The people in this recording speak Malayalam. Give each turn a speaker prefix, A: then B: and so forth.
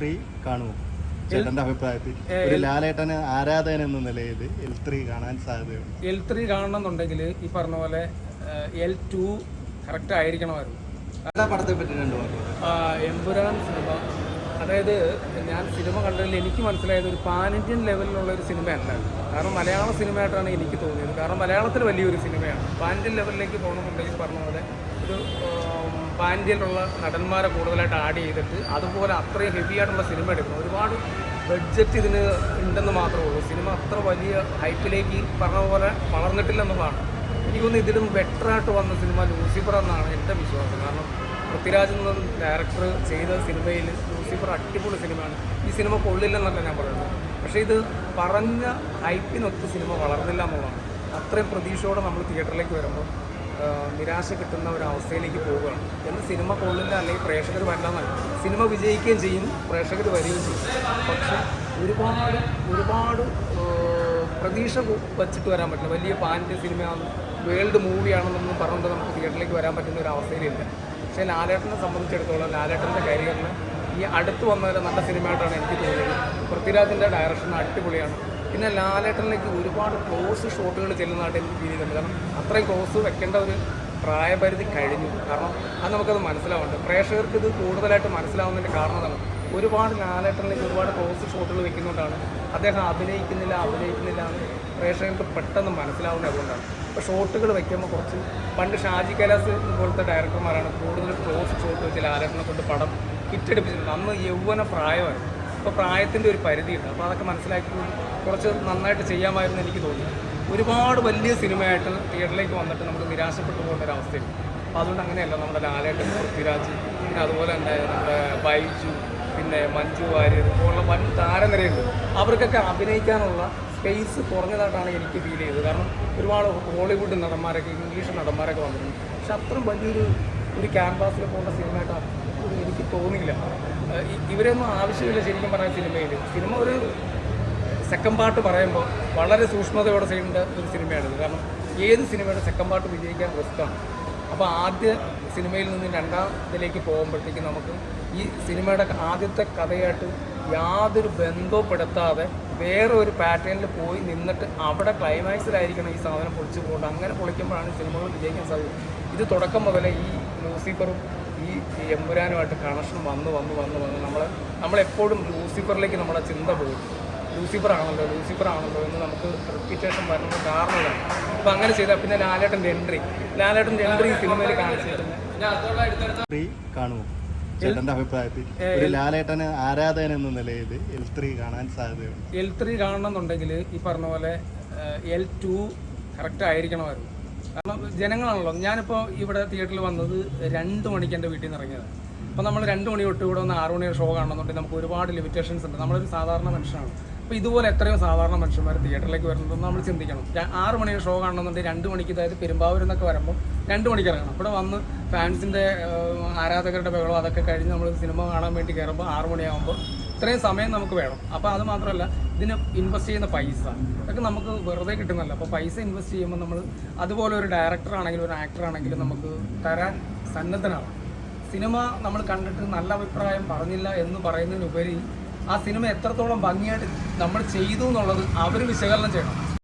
A: 3 കാണുമോ? ചേട്ടന്റെ അഭിപ്രായത്തിൽ ഒരു ലാലേട്ടന് ആരാധകൻ എന്ന നിലയിൽ L3 കാണാൻ സാധ്യതയുണ്ട്.
B: L3 കാണണമെന്നുണ്ടെങ്കിൽ ഈ പറഞ്ഞ പോലെ L2 കറക്റ്റ് ആയിരിക്കണമായിരുന്നു.
A: പടത്തെ പറ്റി
B: എമ്പുരാൻ സിനിമ, അതായത് ഞാൻ സിനിമ കണ്ടതിൽ എനിക്ക് മനസ്സിലായത് ഒരു പാൻ ഇന്ത്യൻ ലെവലിലുള്ള ഒരു സിനിമയല്ല. കാരണം മലയാള സിനിമയായിട്ടാണ് എനിക്ക് തോന്നിയത്. കാരണം മലയാളത്തിൽ വലിയൊരു സിനിമയാണ്. പാൻ ഇന്ത്യൻ ലെവലിലേക്ക് പോകണമെന്നുണ്ടെങ്കിൽ പറഞ്ഞ പോലെ ഒരു പാൻ ഇന്ത്യയിലുള്ള നടന്മാരെ കൂടുതലായിട്ട് ആഡ് ചെയ്തിട്ട് അതുപോലെ അത്രയും ഹെവി ആയിട്ടുള്ള സിനിമ എടുക്കണം. ഒരുപാട് ബഡ്ജറ്റ് ഇതിന് ഉണ്ടെന്ന് മാത്രമേ ഉള്ളൂ. സിനിമ അത്ര വലിയ ഹൈപ്പിലേക്ക് പറഞ്ഞ പോലെ വളർന്നിട്ടില്ലെന്നുള്ളതാണ്. എനിക്കൊന്ന് ഇതിലും ബെറ്ററായിട്ട് വന്ന സിനിമ ലൂസിഫർ എന്നാണ് എൻ്റെ വിശ്വാസം. കാരണം പൃഥ്വിരാജ് എന്ന ഡയറക്ടർ ചെയ്ത സിനിമയിൽ ലൂസിഫർ അടിപൊളി സിനിമയാണ്. ഈ സിനിമ കൊള്ളില്ലെന്നല്ല ഞാൻ പറയുന്നത്, പക്ഷേ ഇത് പറഞ്ഞ ഹൈപ്പിനൊത്ത് സിനിമ വളർന്നില്ല എന്നുള്ളതാണ്. അത്രയും പ്രതീക്ഷയോടെ നമ്മൾ തിയേറ്ററിലേക്ക് വരുമ്പോൾ നിരാശ കിട്ടുന്ന ഒരു അവസ്ഥയിലേക്ക് പോവുകയാണ്. എന്ന് സിനിമ കൊള്ളില്ല അല്ലെങ്കിൽ പ്രേക്ഷകർ വരില്ലെന്നല്ല, സിനിമ വിജയിക്കുകയും ചെയ്യും, പ്രേക്ഷകർ വരികയും ചെയ്യും. പക്ഷെ ഒരുപാട് പ്രതീക്ഷ വച്ചിട്ട് വരാൻ പറ്റില്ല. വലിയ പാൻ്റെ സിനിമയാണ്, വേൾഡ് മൂവിയാണെന്നൊന്നും പറഞ്ഞുകൊണ്ട് നമുക്ക് തിയേറ്ററിലേക്ക് വരാൻ പറ്റുന്ന ഒരു അവസ്ഥയിലില്ല. പക്ഷേ ലാലേട്ടനെ സംബന്ധിച്ചിടത്തോളം ലാലേട്ടൻ്റെ കരിയറിൽ ഈ അടുത്ത് വന്നൊരു നല്ല സിനിമയായിട്ടാണ് എനിക്ക് തോന്നിയത്. പൃഥ്വിരാജിൻ്റെ ഡയറക്ഷൻ അടിപൊളിയാണ്. പിന്നെ ലാലേട്ടനിലേക്ക് ഒരുപാട് ക്ലോസ് ഷോട്ടുകൾ ചെല്ലുന്നതായിട്ട് എനിക്ക് ഫീൽ ചെയ്തിട്ടുണ്ട്. കാരണം അത്രയും ക്ലോസ് വെക്കേണ്ട ഒരു പ്രായപരിധി കഴിഞ്ഞു. കാരണം അത് നമുക്കത് മനസ്സിലാവുന്നുണ്ട്. പ്രേക്ഷകർക്ക് ഇത് കൂടുതലായിട്ട് മനസ്സിലാവുന്നതിൻ്റെ കാരണം എന്താണ്? ഒരുപാട് ലാലേട്ടനിലേക്ക് ഒരുപാട് ക്ലോസ് ഷോട്ടുകൾ വെക്കുന്നതുകൊണ്ടാണ് അദ്ദേഹം അഭിനയിക്കുന്നില്ല എന്ന് പ്രേക്ഷകർക്ക് പെട്ടെന്ന് മനസ്സിലാവുന്നത്. അതുകൊണ്ടാണ് ഇപ്പോൾ ഷോട്ടുകൾ വയ്ക്കുമ്പോൾ കുറച്ച് പണ്ട് ഷാജി കൈലാസ് പോലത്തെ ഡയറക്ടർമാരാണ് കൂടുതൽ ക്ലോസ് ഷോട്ട് വെച്ച് ലാലേട്ടനെ കൊണ്ട് പടം ഹിറ്റടിപ്പിച്ചിട്ടുണ്ട്. അന്ന് യൗവന പ്രായമായിരുന്നു. ഇപ്പോൾ പ്രായത്തിൻ്റെ ഒരു പരിധിയുണ്ട്. അപ്പോൾ അതൊക്കെ മനസ്സിലാക്കി കുറച്ച് നന്നായിട്ട് ചെയ്യാമായിരുന്നു എനിക്ക് തോന്നി. ഒരുപാട് വലിയ സിനിമയായിട്ട് തിയേറ്ററിലേക്ക് വന്നിട്ട് നമുക്ക് നിരാശപ്പെട്ടു പോകേണ്ട ഒരു അവസ്ഥയുണ്ട്. അപ്പോൾ അതുകൊണ്ട് അങ്ങനെയല്ല നമ്മുടെ ലാലേട്ടൻ, പൃഥ്വിരാജ്, പിന്നെ അതുപോലെ തന്നെ നമ്മുടെ ബൈജു, പിന്നെ മഞ്ജു വാര്യർ പോലുള്ള വൻ താരനിരയുണ്ട്. അവർക്കൊക്കെ അഭിനയിക്കാനുള്ള സ്പേസ് കുറഞ്ഞതായിട്ടാണ് എനിക്ക് ഫീൽ ചെയ്തത്. കാരണം ഒരുപാട് ഹോളിവുഡ് നടന്മാരൊക്കെ, ഇംഗ്ലീഷ് നടന്മാരൊക്കെ വന്നിട്ടുണ്ട്. പക്ഷെ അത്രയും വലിയൊരു ക്യാൻവാസിൽ പോകേണ്ട സിനിമയായിട്ട് എനിക്ക് തോന്നിയില്ല. ഇവരൊന്നും ആവശ്യമില്ല ശരിക്കും പറഞ്ഞ സിനിമ ഒരു സെക്കൻഡ് പാർട്ട് പറയുമ്പോൾ വളരെ സൂക്ഷ്മതയോടെ ചെയ്യേണ്ട ഒരു സിനിമയാണിത്. കാരണം ഏത് സിനിമയുടെ സെക്കൻഡ് പാർട്ട് വിജയിക്കാൻ റിസ്ക്കാണ്. അപ്പോൾ ആദ്യ സിനിമയിൽ നിന്ന് രണ്ടാം ഇതിലേക്ക് പോകുമ്പോഴത്തേക്കും നമുക്ക് ഈ സിനിമയുടെ ആദ്യത്തെ കഥയായിട്ട് യാതൊരു ബന്ധപ്പെടുത്താതെ വേറെ ഒരു പാറ്റേണിൽ പോയി നിന്നിട്ട് അവിടെ ക്ലൈമാക്സിലായിരിക്കണം ഈ സാധനം പൊളിച്ചു പോകേണ്ടത്. അങ്ങനെ പൊളിക്കുമ്പോഴാണ് സിനിമകൾ വിജയിക്കാൻ സാധിക്കും. ഇത് തുടക്കം മുതലേ ഈ ലൂസിഫറും ഈ എമ്പുരാനുമായിട്ട് കണക്ഷൻ വന്ന് നമ്മളെപ്പോഴും ലൂസിഫറിലേക്ക് നമ്മുടെ ചിന്ത പോകും. ലൂസിഫർ ആണല്ലോ എന്ന് നമുക്ക് റിപ്പീറ്റേഷൻ വരുന്ന കാരണമാണ്. അപ്പോൾ അങ്ങനെ ചെയ്താൽ പിന്നെ ലാലേട്ടൻ്റെ എൻട്രി ഈ സിനിമയിൽ കാണിച്ചിട്ടുണ്ട്.
A: കാണുമോ? ചേട്ടന്റെ അഭിപ്രായത്തിൽ ഒരു ലാലേട്ടന് ആരാധകൻ എന്ന നിലയിൽ L3 കാണാൻ സാധ്യതയുണ്ട്.
B: L3 കാണണമെന്നുണ്ടെങ്കിൽ ഈ പറഞ്ഞ പോലെ L2 കറക്റ്റ് ആയിരിക്കണമായിരുന്നു. കാരണം ജനങ്ങളാണല്ലോ. ഞാനിപ്പോൾ ഇവിടെ തിയേറ്ററിൽ വന്നത് 2 മണിക്ക് എൻ്റെ വീട്ടിൽ നിന്ന് ഇറങ്ങിയത്. അപ്പോൾ നമ്മൾ 2 മണി തൊട്ട് ഇവിടെ വന്ന് 6 മണി ഷോ കാണണമെന്നുണ്ടെങ്കിൽ നമുക്ക് ഒരുപാട് ലിമിറ്റേഷൻസ് ഉണ്ട്. നമ്മളൊരു സാധാരണ മനുഷ്യനാണ്. അപ്പോൾ ഇതുപോലെ എത്രയോ സാധാരണ മനുഷ്യന്മാർ തിയേറ്ററിലേക്ക് വരുന്നതെന്ന് നമ്മൾ ചിന്തിക്കണം. 6 മണി ഷോ കാണണമെന്നുണ്ടെങ്കിൽ 2 മണിക്ക്, അതായത് പെരുമ്പാവൂരിൽ നിന്നൊക്കെ വരുമ്പോൾ 2 മണിക്ക് ഇറങ്ങണം. ഇവിടെ വന്ന് ഫാൻസിൻ്റെ ആരാധകരുടെ ബഹളം അതൊക്കെ കഴിഞ്ഞ് നമ്മൾ സിനിമ കാണാൻ വേണ്ടി കയറുമ്പോൾ 6 മണിയാകുമ്പോൾ ഇത്രയും സമയം നമുക്ക് വേണം. അപ്പോൾ അത് മാത്രമല്ല, ഇതിന് ഇൻവെസ്റ്റ് ചെയ്യുന്ന പൈസ അതൊക്കെ നമുക്ക് വെറുതെ കിട്ടുന്നല്ല. അപ്പോൾ പൈസ ഇൻവെസ്റ്റ് ചെയ്യുമ്പോൾ നമ്മൾ അതുപോലെ ഒരു ഡയറക്ടർ ആണെങ്കിലും ഒരു ആക്ടർ ആണെങ്കിലും നമുക്ക് തരാൻ സന്നദ്ധനാണ്. സിനിമ നമ്മൾ കണ്ടിട്ട് നല്ല അഭിപ്രായം പറഞ്ഞില്ല എന്ന് പറയുന്നതിനുപരി ആ സിനിമ എത്രത്തോളം ഭംഗിയായിട്ട് നമ്മൾ ചെയ്തു എന്നുള്ളത് അവർ വിശകലനം ചെയ്യണം.